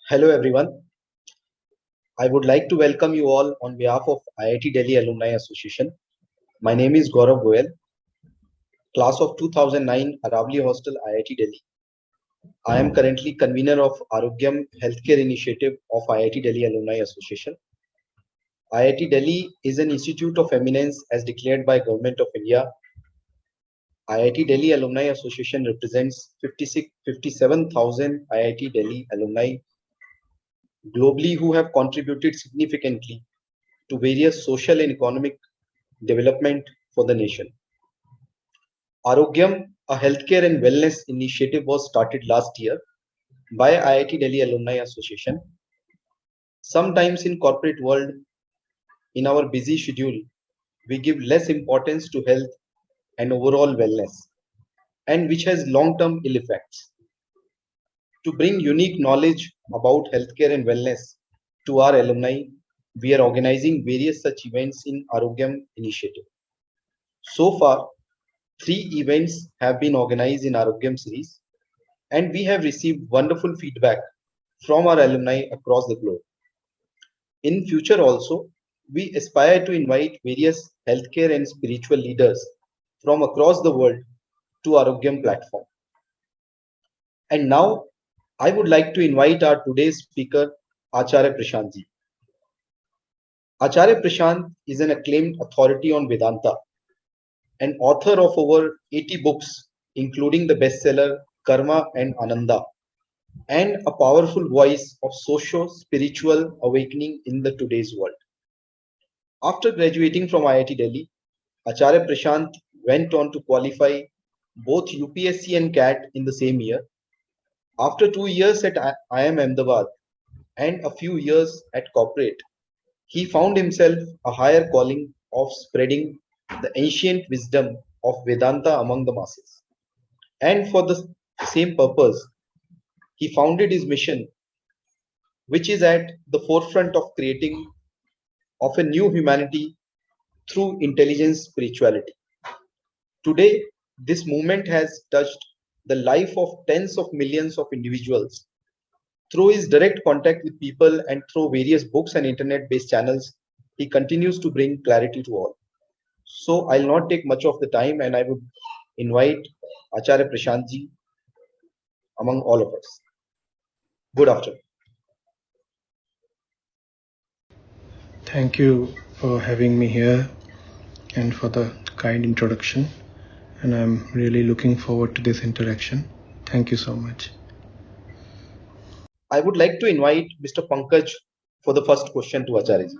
Hello everyone. I would like to welcome you all on behalf of IIT Delhi Alumni Association. My name is Gaurav Goyal, class of 2009, Aravali Hostel, IIT Delhi. I am currently convener of Arogyam Healthcare Initiative of IIT Delhi Alumni Association. IIT Delhi is an institute of eminence as declared by Government of India. IIT Delhi Alumni Association represents 57,000 IIT Delhi alumni globally who have contributed significantly to various social and economic development for the nation. Arogyam, a healthcare and wellness initiative, was started last year by IIT Delhi Alumni Association. Sometimes in corporate world, in our busy schedule, we give less importance to health and overall wellness, and which has long-term ill effects. To bring unique knowledge about healthcare and wellness to our alumni, we are organizing various such events in Arogyam initiative. So far, 3 events have been organized in Arogyam series, and we have received wonderful feedback from our alumni across the globe. In future also, we aspire to invite various healthcare and spiritual leaders from across the world to Arogyam platform. And now, I would like to invite our today's speaker, Acharya Prashant ji. Acharya Prashant is an acclaimed authority on Vedanta, an author of over 80 books, including the bestseller Karma and Ananda, and a powerful voice of socio-spiritual awakening in the today's world. After graduating from IIT Delhi, Acharya Prashant went on to qualify both UPSC and CAT in the same year. After 2 years at IIM Ahmedabad and a few years at corporate, he found himself a higher calling of spreading the ancient wisdom of Vedanta among the masses. And for the same purpose, he founded his mission, which is at the forefront of creating of a new humanity through intelligence spirituality. Today, this movement has touched the life of tens of millions of individuals. Through his direct contact with people and through various books and internet-based channels, he continues to bring clarity to all. So I'll not take much of the time and I would invite Acharya Prashant ji among all of us. Good afternoon. Thank you for having me here and for the kind introduction. And I'm really looking forward to this interaction. Thank you so much. I would like to invite Mr. Pankaj for the first question to Acharya ji.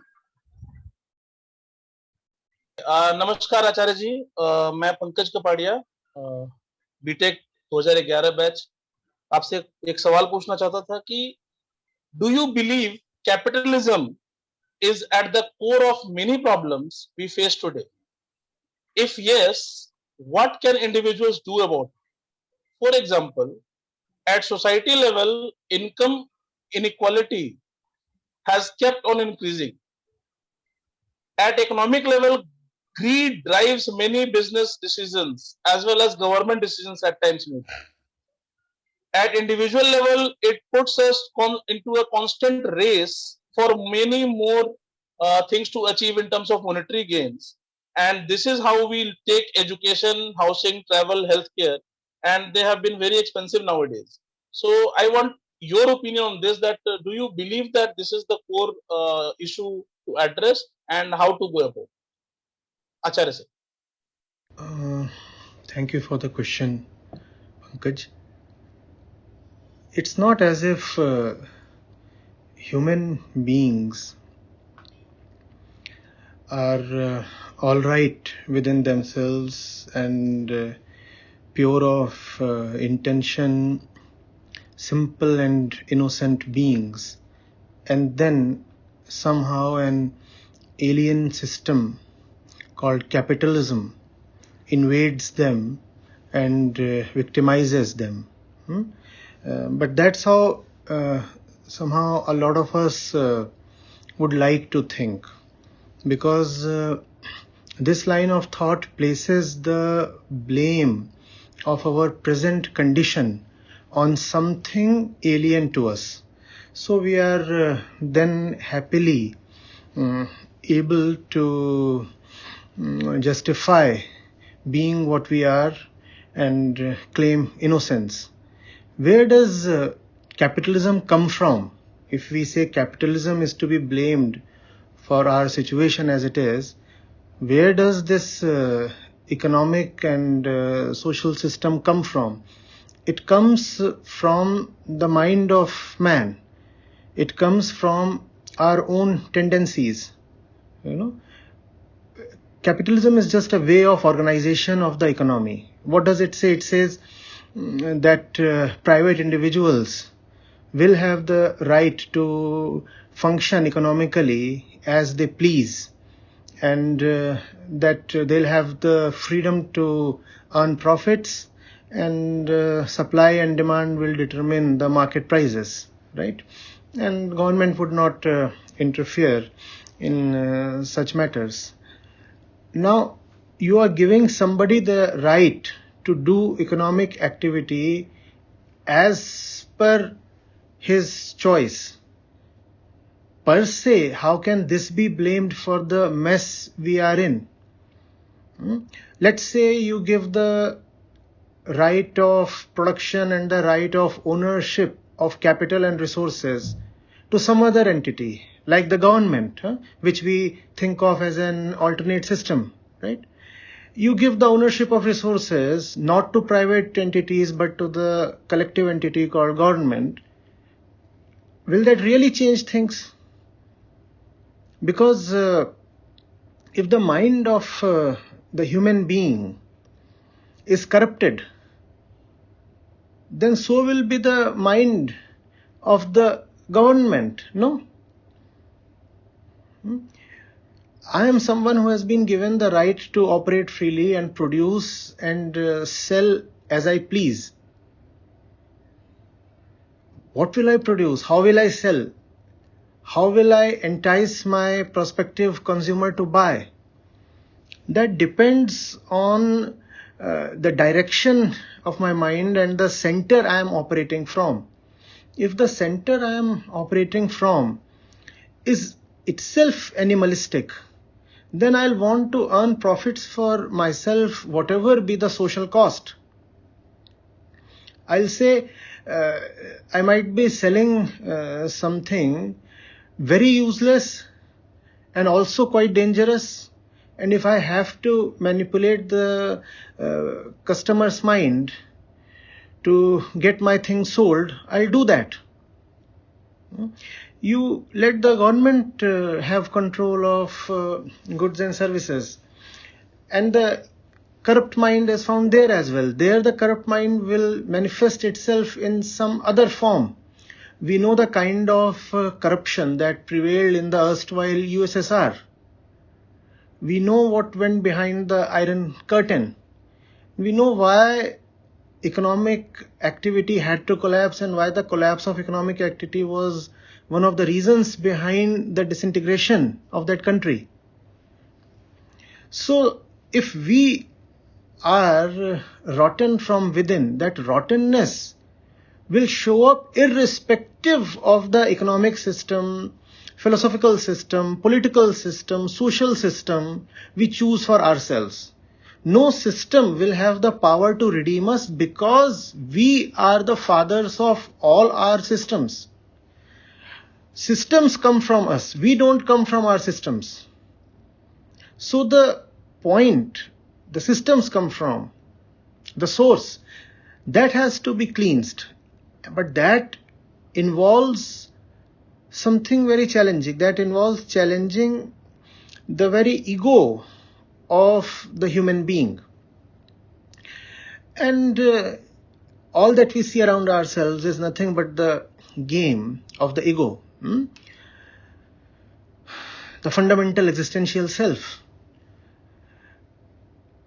नमस्कार आचार्य जी, मैं Pankaj Kapadia, BTech 2011 batch. आपसे एक सवाल पूछना चाहता था कि do you believe capitalism is at the core of many problems we face today? If yes, what can individuals do about it? For example, at society level, income inequality has kept on increasing. At economic level, greed drives many business decisions as well as government decisions at times. At individual level, it puts us into a constant race for many more things to achieve in terms of monetary gains. And this is how we take education, housing, travel, healthcare, and they have been very expensive nowadays. So I want your opinion on this, that do you believe that this is the core issue to address and how to go about? Acharya sir. Thank you for the question, Pankaj. It's not as if human beings are all right within themselves and pure of intention, simple and innocent beings, and then somehow an alien system called capitalism invades them and victimizes them. But that's how somehow a lot of us would like to think, because this line of thought places the blame of our present condition on something alien to us, So we are then happily able to justify being what we are and claim innocence. Where does capitalism come from? If we say capitalism is to be blamed for our situation as it is, where does this economic and social system come from? It comes from the mind of man. It comes from our own tendencies. Capitalism is just a way of organization of the economy. What does it say? It says that private individuals will have the right to function economically as they please, and that they'll have the freedom to earn profits, and supply and demand will determine the market prices, right? And government would not interfere in such matters. Now, you are giving somebody the right to do economic activity as per his choice. Per se, how can this be blamed for the mess we are in? Let's say you give the right of production and the right of ownership of capital and resources to some other entity, like the government, which we think of as an alternate system, right? You give the ownership of resources not to private entities but to the collective entity called government. Will that really change things? Because if the mind of the human being is corrupted, then so will be the mind of the government, no? I am someone who has been given the right to operate freely and produce and sell as I please. What will I produce? How will I sell? How will I entice my prospective consumer to buy? That depends on the direction of my mind and the center I am operating from. If the center I am operating from is itself animalistic, then I'll want to earn profits for myself, whatever be the social cost. I'll say I might be selling something very useless and also quite dangerous. And if I have to manipulate the customer's mind to get my thing sold, I'll do that. You let the government have control of goods and services, and the corrupt mind is found there as well. There the corrupt mind will manifest itself in some other form. We know the kind of corruption that prevailed in the erstwhile USSR. We know what went behind the Iron Curtain. We know why economic activity had to collapse and why the collapse of economic activity was one of the reasons behind the disintegration of that country. So if we are rotten from within, that rottenness will show up irrespective of the economic system, philosophical system, political system, social system we choose for ourselves. No system will have the power to redeem us because we are the fathers of all our systems. Systems come from us. We don't come from our systems. So the point, the systems come from the source, that has to be cleansed. But that involves something very challenging. That involves challenging the very ego of the human being. And all that we see around ourselves is nothing but the game of the ego, the fundamental existential self.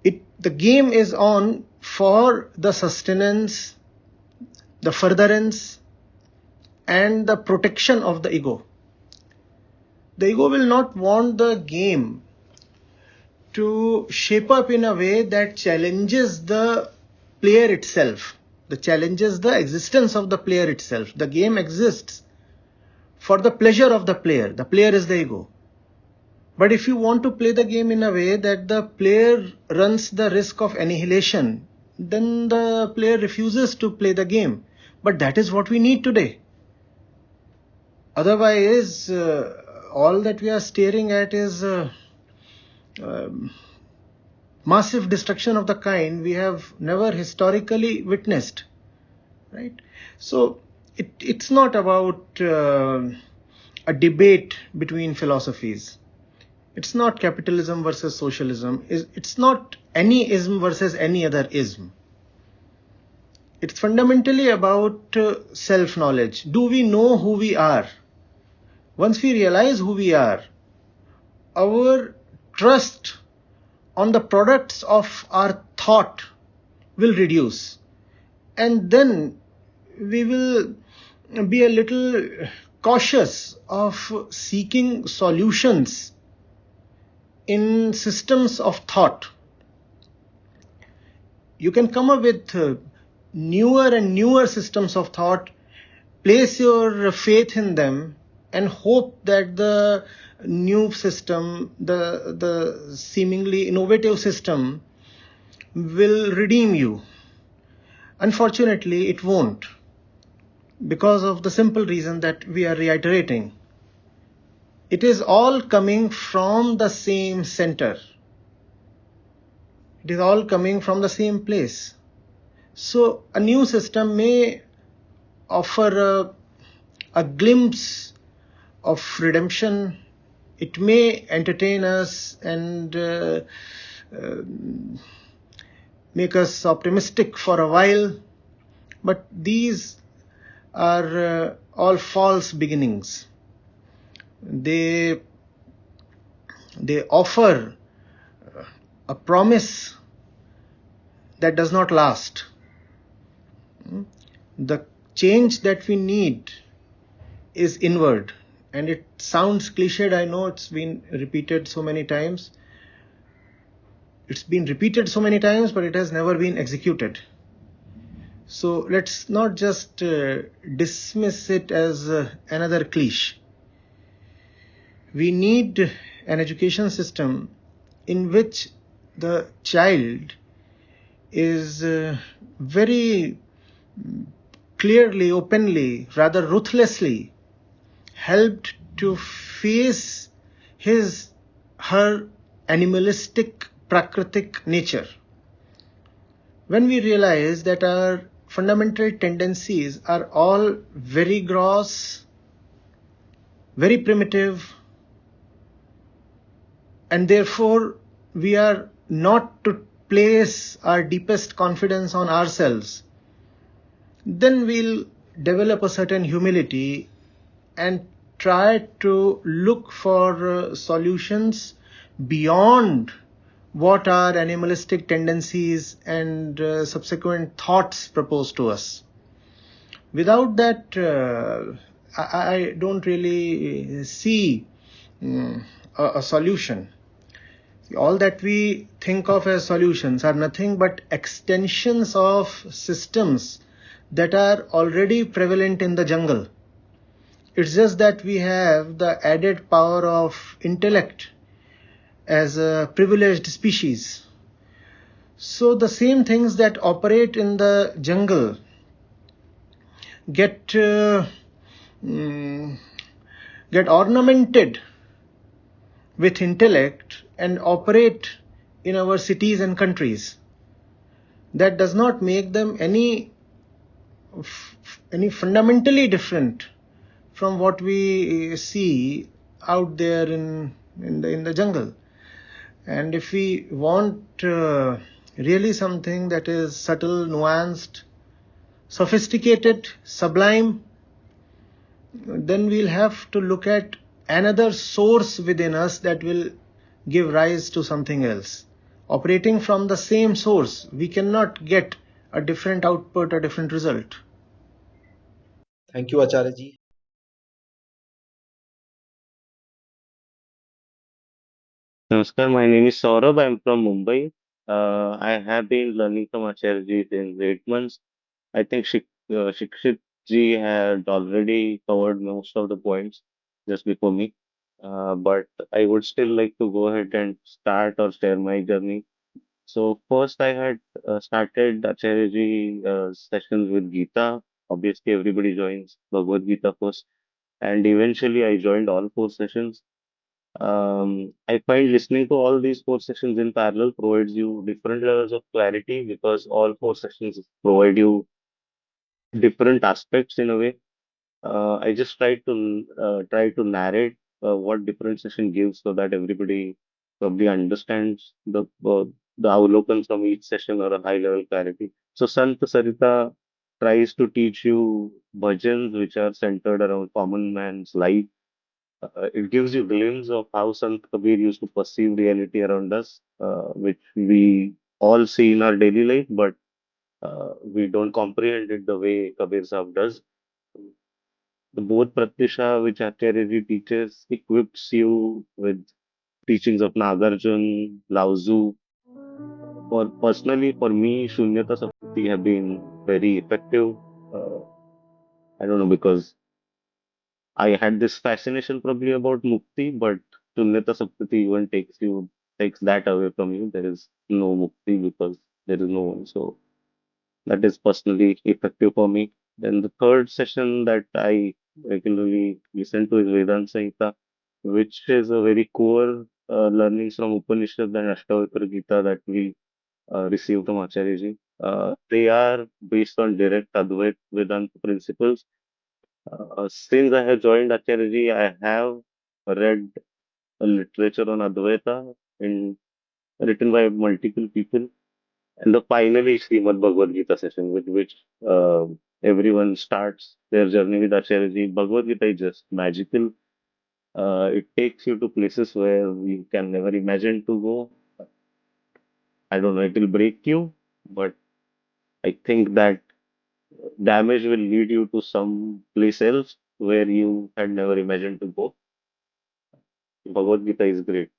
The game is on for the sustenance, the furtherance, and the protection of the ego. The ego will not want the game to shape up in a way that challenges the player itself, that challenges the existence of the player itself. The game exists for the pleasure of the player. The player is the ego. But if you want to play the game in a way that the player runs the risk of annihilation, then the player refuses to play the game. But that is what we need today. Otherwise, all that we are staring at is um, massive destruction of the kind we have never historically witnessed. Right? So it's not about a debate between philosophies. It's not capitalism versus socialism. It's not any ism versus any other ism. It's fundamentally about self-knowledge. Do we know who we are? Once we realize who we are, our trust on the products of our thought will reduce. And then we will be a little cautious of seeking solutions in systems of thought. You can come up with newer and newer systems of thought, place your faith in them, and hope that the new system, the seemingly innovative system, will redeem you. Unfortunately, it won't, because of the simple reason that we are reiterating. It is all coming from the same center. It is all coming from the same place. So a new system may offer a glimpse of redemption. It may entertain us and uh, make us optimistic for a while, but these are all false beginnings. They offer a promise that does not last. The change that we need is inward, and it sounds cliched. I know it's been repeated so many times. It's been repeated so many times, but it has never been executed. So let's not just dismiss it as another cliche. We need an education system in which the child is very clearly, openly, rather ruthlessly helped to face her animalistic, prakritic nature. When we realize that our fundamental tendencies are all very gross, very primitive, and therefore we are not to place our deepest confidence on ourselves, then we'll develop a certain humility and try to look for solutions beyond what our animalistic tendencies and subsequent thoughts propose to us. Without that, I don't really see a solution. All that we think of as solutions are nothing but extensions of systems that are already prevalent in the jungle. It's just that we have the added power of intellect as a privileged species. So the same things that operate in the jungle get ornamented with intellect and operate in our cities and countries. That does not make them any fundamentally different from what we see out there in the jungle. And if we want really something that is subtle, nuanced, sophisticated, sublime, then we'll have to look at another source within us that will give rise to something else. Operating from the same source, we cannot get a different output, a different result. Thank you, Acharya ji. Namaskar, my name is Saurabh. I'm from Mumbai. I have been learning from Acharya ji in 8 months. I think Shikshit Ji had already covered most of the points just before me. But I would still like to go ahead and start or share my journey. So first, I had started Acharya sessions with Gita. Obviously, everybody joins Bhagavad Gita first, and eventually, I joined all four sessions. I find listening to all these four sessions in parallel provides you different levels of clarity because all four sessions provide you different aspects in a way. I just try to narrate what different session gives so that everybody probably understands the avlokan from each session or a high level clarity. So Sant Sarita tries to teach you bhajans which are centered around common man's life. It gives you glimpse of how Sant Kabir used to perceive reality around us, which we all see in our daily life, but we don't comprehend it the way Kabir Sahib does. The both Pratyusha, which Acharya teaches, equips you with teachings of Nagarjuna, Lao Tzu. For me, Shunyata Saptati have been very effective. Uh, I don't know because I had this fascination probably about Mukti, but Shunyata Saptati even takes that away from you. There is no Mukti because there is no one. So that is personally effective for me. Then the third session that I regularly listen to is Vedanta Samhita, which is a very core learnings from Upanishad and Ashtavakra Gita that we receive from Acharya. They are based on direct Advait Vedanta principles. Since I have joined Acharya, I have read a literature on Advaita written by multiple people. And the finally Srimad Bhagavad Gita session with which everyone starts their journey with Acharya. Bhagavad Gita is just magical. It takes you to places where you can never imagine to go. I don't know, it will break you, but I think that damage will lead you to some place else where you had never imagined to go. Bhagavad Gita is great.